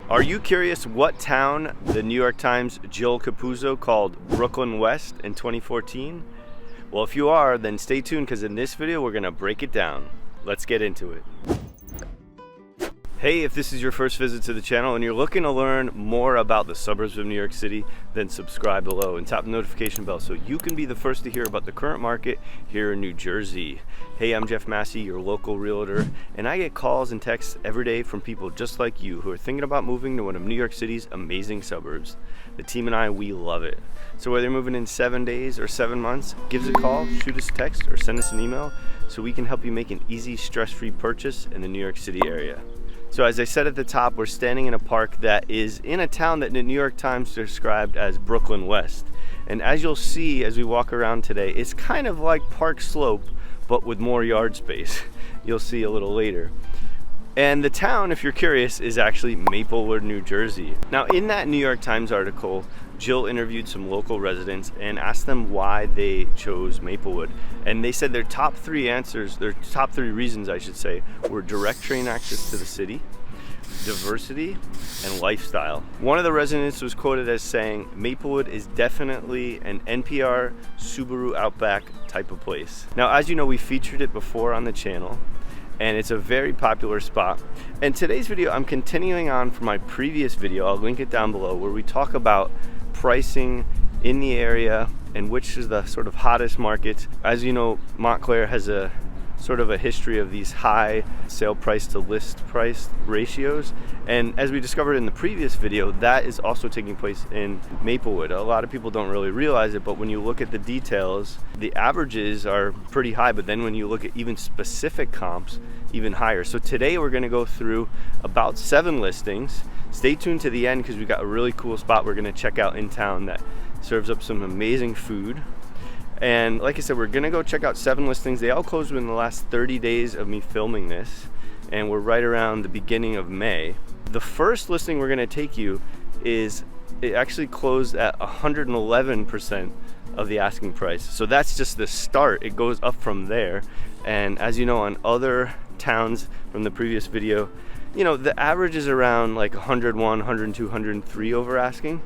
Are you curious what town the New York Times' Jill Capuzzo called Brooklyn West in 2014? Well, if you are, then stay tuned because in this video we're gonna break it down. Let's get into it. Hey, if this is your first visit to the channel and you're looking to learn more about the suburbs of New York City, then subscribe below and tap the notification bell so you can be the first to hear about the current market here in New Jersey. Hey, I'm Jeff Massey, your local realtor, and I get calls and texts every day from people just like you who are thinking about moving to one of New York City's amazing suburbs. The team and I, we love it. So whether you're moving in 7 days or 7 months, give us a call, shoot us a text, or send us an email so we can help you make an easy, stress-free purchase in the New York City area. So as I said at the top, we're standing in a park that is in a town that the New York Times described as Brooklyn West. And as you'll see as we walk around today, it's kind of like Park Slope, but with more yard space. You'll see a little later. And the town, if you're curious, is actually Maplewood, New Jersey. Now in that New York Times article, Jill interviewed some local residents and asked them why they chose Maplewood. And they said their top three reasons I should say, were direct train access to the city, diversity, and lifestyle. One of the residents was quoted as saying, Maplewood is definitely an NPR Subaru Outback type of place. Now, as you know, we featured it before on the channel, and it's a very popular spot. And today's video, I'm continuing on from my previous video, I'll link it down below, where we talk about pricing in the area and which is the sort of hottest markets. As you know, Montclair has a sort of a history of these high sale price to list price ratios. And as we discovered in the previous video, that is also taking place in Maplewood. A lot of people don't really realize it, but when you look at the details, the averages are pretty high, but then when you look at even specific comps, even higher. So today we're gonna go through about 7 listings. Stay tuned to the end because we've got a really cool spot we're gonna check out in town that serves up some amazing food. And like I said, we're gonna go check out 7 listings. They all closed within the last 30 days of me filming this, and we're right around the beginning of May. The first listing we're gonna take you is, it actually closed at 111% of the asking price. So that's just the start. It goes up from there. And as you know, on other towns from the previous video, you know, the average is around like 101, 102, 103 over asking.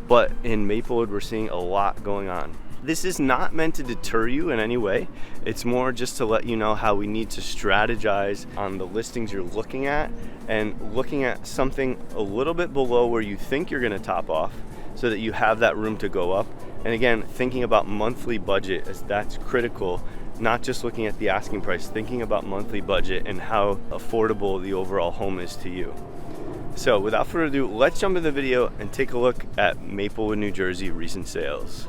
But in Maplewood, we're seeing a lot going on. This is not meant to deter you in any way. It's more just to let you know how we need to strategize on the listings you're looking at and looking at something a little bit below where you think you're gonna top off so that you have that room to go up. And again, thinking about monthly budget, as that's critical, not just looking at the asking price, thinking about monthly budget and how affordable the overall home is to you. So without further ado, let's jump into the video and take a look at Maplewood, New Jersey recent sales.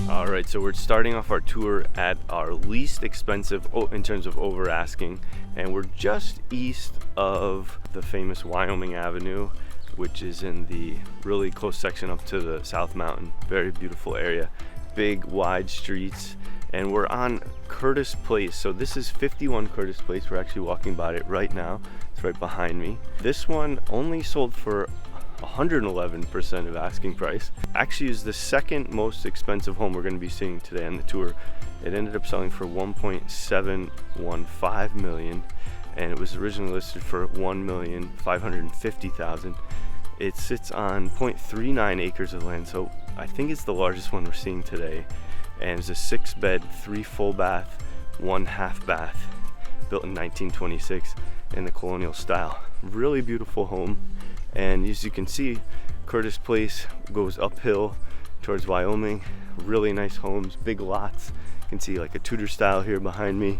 Alright, so we're starting off our tour at our least expensive in terms of over asking, and we're just east of the famous Wyoming Avenue, which is in the really close section up to the South Mountain. Very beautiful area, big wide streets, and we're on Curtis Place. So this is 51 Curtis Place. We're actually walking by it right now. It's right behind me. This one only sold for 111% of asking price. Actually is the second most expensive home we're going to be seeing today on the tour. It ended up selling for 1.715 million, and it was originally listed for 1,550,000. It sits on 0.39 acres of land, so I think it's the largest one we're seeing today. And it's a 6-bed, 3 full bath, 1 half bath, built in 1926 in the colonial style. Really beautiful home. And as you can see, Curtis Place goes uphill towards Wyoming. Really nice homes, big lots. You can see like a Tudor style here behind me.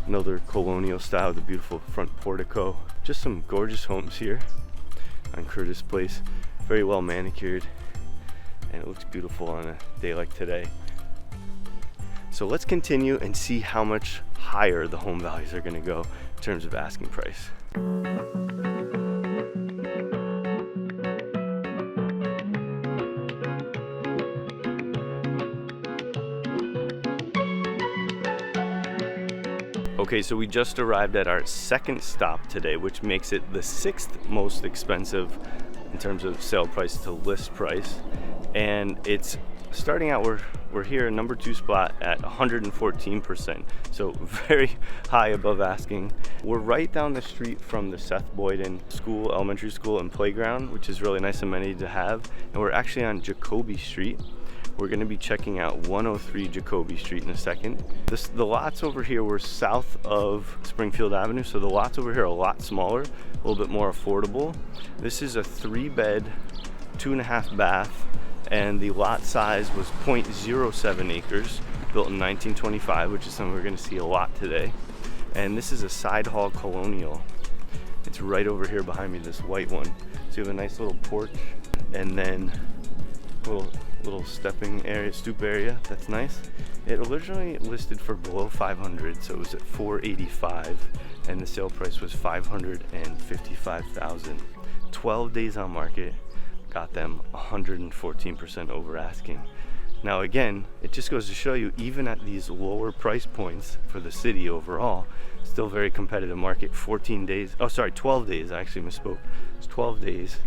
Another colonial style with a beautiful front portico. Just some gorgeous homes here on Curtis Place. Very well manicured, and it looks beautiful on a day like today. So let's continue and see how much higher the home values are gonna go in terms of asking price. Okay, so we just arrived at our second stop today, which makes it the 6th most expensive in terms of sale price to list price. And it's starting out, we're here in number 2 spot at 114%, so very high above asking. We're right down the street from the Seth Boyden School, elementary school and playground, which is really nice amenity to have. And we're actually on Jacoby Street. We're going to be checking out 103 Jacoby Street in a second. The lots over here were south of Springfield Avenue, so the lots over here are a lot smaller, a little bit more affordable. This is a 3-bed, 2.5 bath, and the lot size was 0.07 acres, built in 1925, which is something we're going to see a lot today. And this is a side hall colonial. It's right over here behind me, this white one. So you have a nice little porch, and then little stepping area, stoop area. That's nice. It originally listed for below 500, so it was at 485, and the sale price was 555,000. 12 days on market, got them 114% over asking. Now again, it just goes to show you, even at these lower price points for the city overall, still very competitive market. 12 days, I actually misspoke. It's 12 days,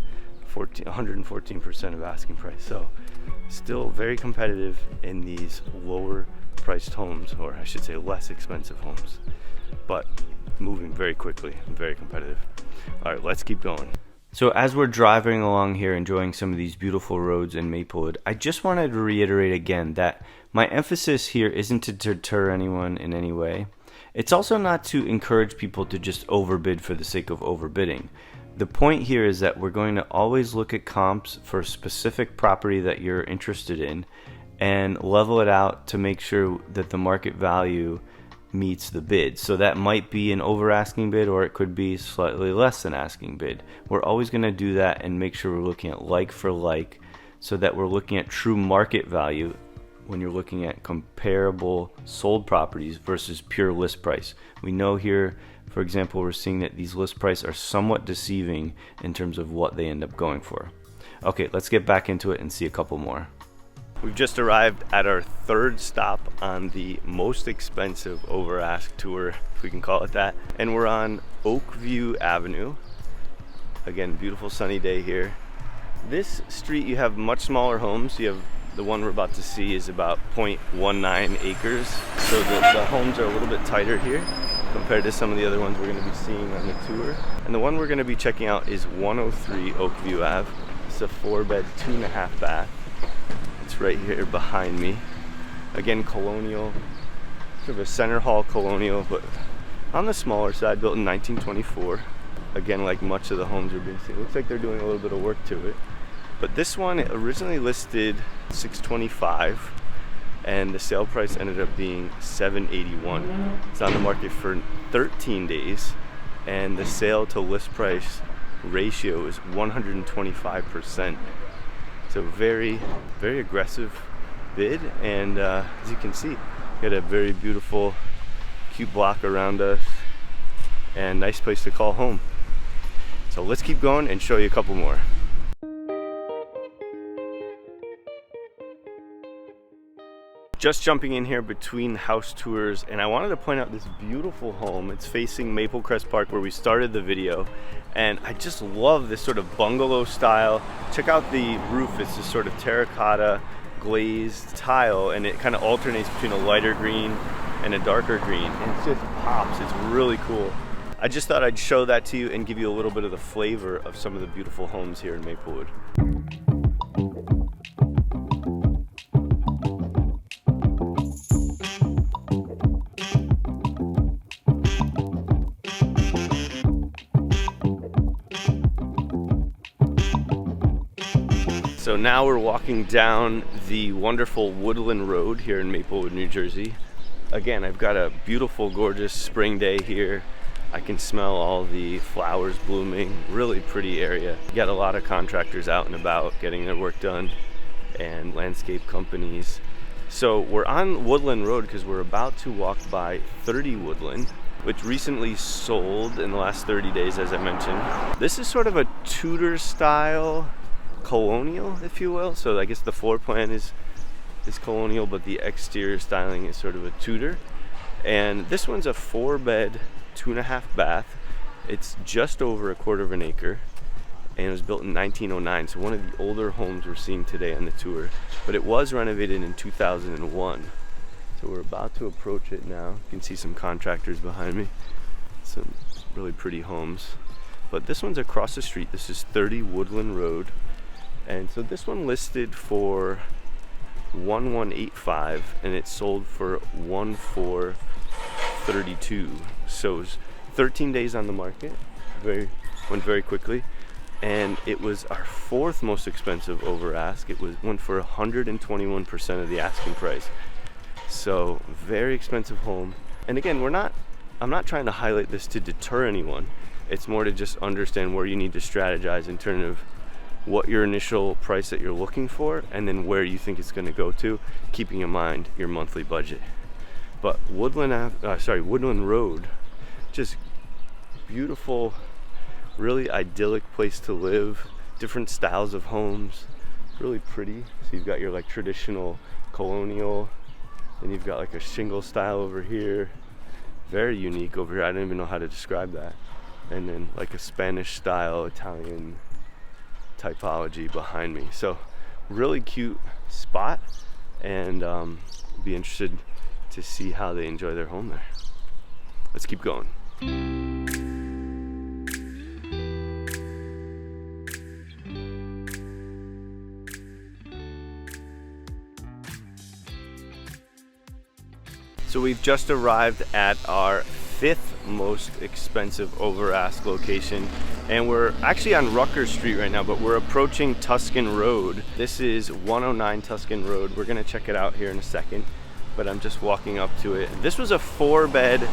114% of asking price. So still very competitive in these lower priced homes, or I should say less expensive homes, but moving very quickly and very competitive. All right, let's keep going. So as we're driving along here, enjoying some of these beautiful roads in Maplewood, I just wanted to reiterate again that my emphasis here isn't to deter anyone in any way. It's also not to encourage people to just overbid for the sake of overbidding. The point here is that we're going to always look at comps for a specific property that you're interested in and level it out to make sure that the market value meets the bid. So that might be an over asking bid, or it could be slightly less than asking bid. We're always going to do that and make sure we're looking at like for like, so that we're looking at true market value when you're looking at comparable sold properties versus pure list price. We know here, for example, we're seeing that these list prices are somewhat deceiving in terms of what they end up going for. Okay, let's get back into it and see a couple more. We've just arrived at our 3rd stop on the most expensive over ask tour, if we can call it that. And we're on Oakview Avenue. Again, beautiful sunny day here. This street, you have much smaller homes. You have the one we're about to see is about 0.19 acres. So the homes are a little bit tighter here compared to some of the other ones we're going to be seeing on the tour. And the one we're going to be checking out is 103 Oakview Ave. It's a 4-bed, 2.5 bath. It's right here behind me. Again, colonial, sort of a center hall colonial, but on the smaller side, built in 1924. Again, like much of the homes we're being seen. Looks like they're doing a little bit of work to it. But this one originally listed $625, and the sale price ended up being $781. It's on the market for 13 days, and the sale to list price ratio is 125%. So very, very aggressive bid, and as you can see, got a very beautiful, cute block around us, and nice place to call home. So let's keep going and show you a couple more. Just jumping in here between house tours, and I wanted to point out this beautiful home. It's facing Maplecrest Park, where we started the video, and I just love this sort of bungalow style. Check out the roof. It's this sort of terracotta glazed tile, and it kind of alternates between a lighter green and a darker green, and it just pops. It's really cool. I just thought I'd show that to you and give you a little bit of the flavor of some of the beautiful homes here in Maplewood. So now we're walking down the wonderful Woodland Rd here in Maplewood, New Jersey. Again, I've got a beautiful, gorgeous spring day here. I can smell all the flowers blooming. Really pretty area. You got a lot of contractors out and about getting their work done, and landscape companies. So we're on Woodland Rd because we're about to walk by 30 Woodland, which recently sold in the last 30 days, as I mentioned. This is sort of a Tudor style colonial, if you will. So I guess the floor plan is colonial, but the exterior styling is sort of a Tudor. And this one's a 4-bed, 2.5 bath. It's just over a quarter of an acre, and it was built in 1909, so one of the older homes we're seeing today on the tour, but it was renovated in 2001. So we're about to approach it now. You can see some contractors behind me, some really pretty homes. But this one's across the street. This is 30 Woodland Rd, and so this one listed for 1185, and it sold for 1432. So it was 13 days on the market, went very quickly, and it was our 4th most expensive over ask. It went for 121% of the asking price. So very expensive home. And again, I'm not trying to highlight this to deter anyone. It's more to just understand where you need to strategize in terms of what your initial price that you're looking for, and then where you think it's going to go to, keeping in mind your monthly budget. But Woodland Rd, just beautiful, really idyllic place to live. Different styles of homes, really pretty. So you've got your like traditional colonial, and you've got like a shingle style over here, very unique over here. I don't even know how to describe that. And then like a Spanish style Italian typology behind me. So really cute spot, and be interested to see how they enjoy their home there. Let's keep going. So we've just arrived at our 5th most expensive over ask location, and we're actually on Rucker Street right now, but we're approaching Tuscan Rd. This is 109 Tuscan Rd. We're gonna check it out here in a second, but I'm just walking up to it. This was a 4-bed,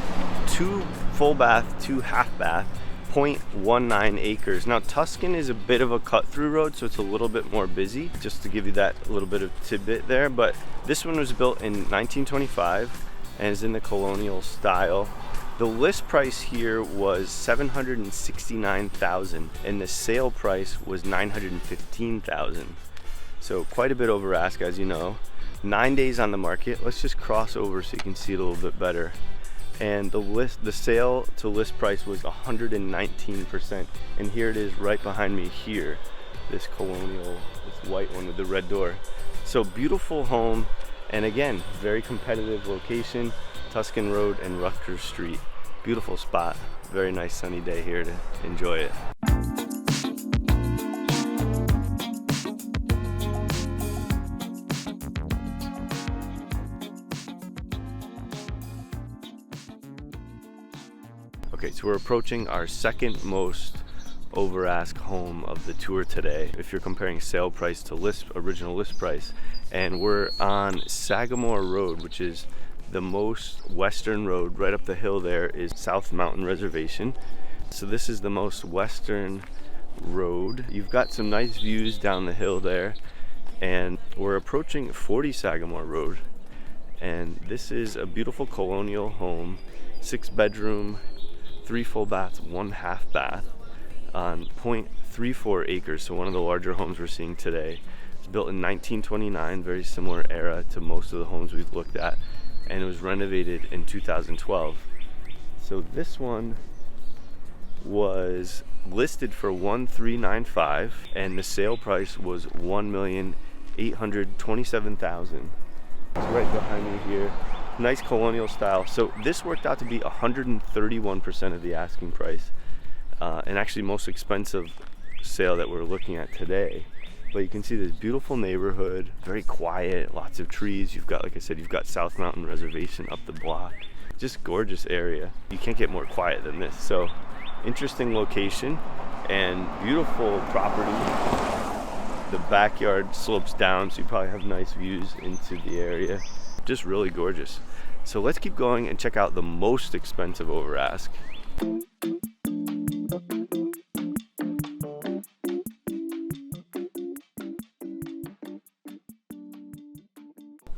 2 full bath, 2 half bath, 0.19 acres. Now Tuscan is a bit of a cut through road, so it's a little bit more busy, just to give you that little bit of tidbit there. But this one was built in 1925 and is in the colonial style. The list price here was $769,000, and the sale price was $915,000. So quite a bit over ask, as you know. 9 days on the market. Let's just cross over so you can see it a little bit better. And the sale to list price was 119%. And here it is right behind me here, this colonial, this white one with the red door. So beautiful home. And again, very competitive location, Tuscan Rd and Rucker Street. Beautiful spot, very nice sunny day here to enjoy it. Okay, so we're approaching our 2nd most over ask home of the tour today, if you're comparing sale price to original list price. And we're on Sagamore Rd, which is the most western road. Right up the hill there is South Mountain Reservation. So this is the most western road. You've got some nice views down the hill there, and we're approaching 40 Sagamore Rd. And this is a beautiful colonial home, 6-bedroom, 3 full baths, 1 half bath, on 0.34 acres, so one of the larger homes we're seeing today. It's built in 1929, very similar era to most of the homes we've looked at, and it was renovated in 2012. So this one was listed for $1,395, and the sale price was $1,827,000. It's right behind me here. Nice colonial style. So this worked out to be 131% of the asking price, and actually most expensive sale that we're looking at today. But you can see this beautiful neighborhood, very quiet, lots of trees. You've got, like I said, you've got South Mountain Reservation up the block. Just gorgeous area. You can't get more quiet than this. So interesting location and beautiful property. The backyard slopes down, so you probably have nice views into the area. Just really gorgeous. So let's keep going and check out the most expensive over ask.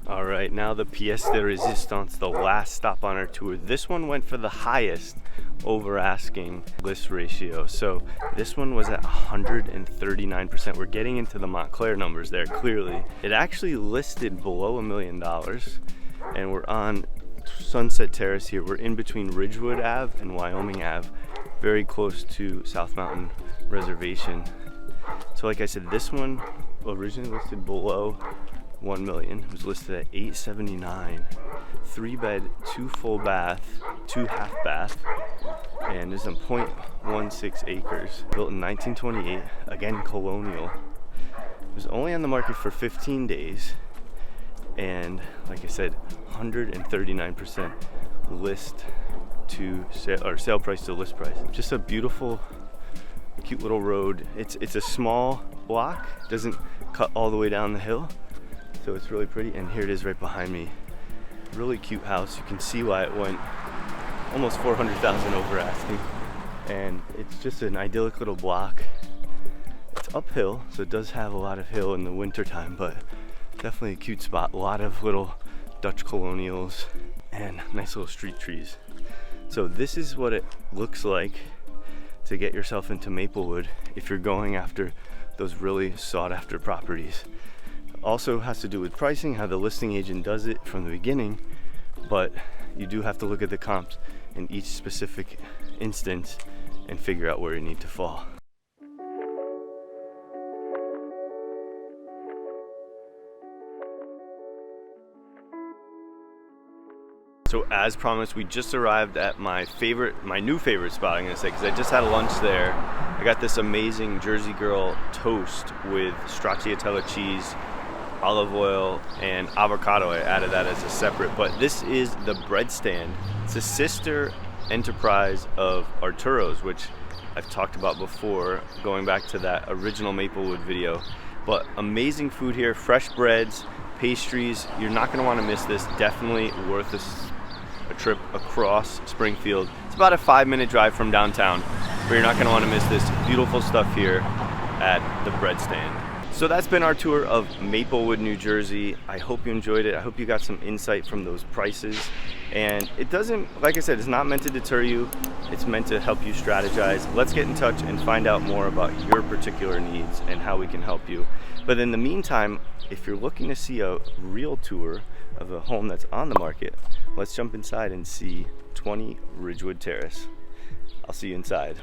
All right, now the pièce de résistance, the last stop on our tour. This one went for the highest over asking list ratio. So this one was at 139%. We're getting into the Montclair numbers there, clearly. It actually listed below $1 million, and we're on Sunset Terrace here. We're in between Ridgewood Ave and Wyoming Ave, very close to South Mountain Reservation. So like I said, this one originally listed below 1 million. It was listed at 879. 3 bed, 2 full bath, 2 half bath, and is on 0.16 acres. Built in 1928, again colonial. It was only on the market for 15 days, and like I said, 139% list to sale, or sale price to list price. Just a beautiful, cute little road. It's a small block, doesn't cut all the way down the hill, so it's really pretty. And here it is right behind me. Really cute house. You can see why it went almost 400,000 over asking, and it's just an idyllic little block. It's uphill, so it does have a lot of hill in the winter time, but definitely a cute spot. A lot of little Dutch colonials and nice little street trees. So this is what it looks like to get yourself into Maplewood if you're going after those really sought after properties. Also has to do with pricing, how the listing agent does it from the beginning, but you do have to look at the comps in each specific instance and figure out where you need to fall. So as promised, we just arrived at my new favorite spot, I'm gonna say, because I just had lunch there. I got this amazing Jersey Girl toast with stracciatella cheese, olive oil, and avocado. I added that as a separate, but this is the bread stand. It's a sister enterprise of Arturo's, which I've talked about before, going back to that original Maplewood video. But amazing food here, fresh breads, pastries. You're not gonna wanna miss this. Definitely worth a trip across Springfield. It's about a 5-minute drive from downtown, but you're not gonna wanna miss this beautiful stuff here at the bread stand. So that's been our tour of Maplewood, New Jersey. I hope you enjoyed it. I hope you got some insight from those prices. And it doesn't, like I said, it's not meant to deter you. It's meant to help you strategize. Let's get in touch and find out more about your particular needs and how we can help you. But in the meantime, if you're looking to see a real tour of a home that's on the market, let's jump inside and see 20 Ridgewood Terrace. I'll see you inside.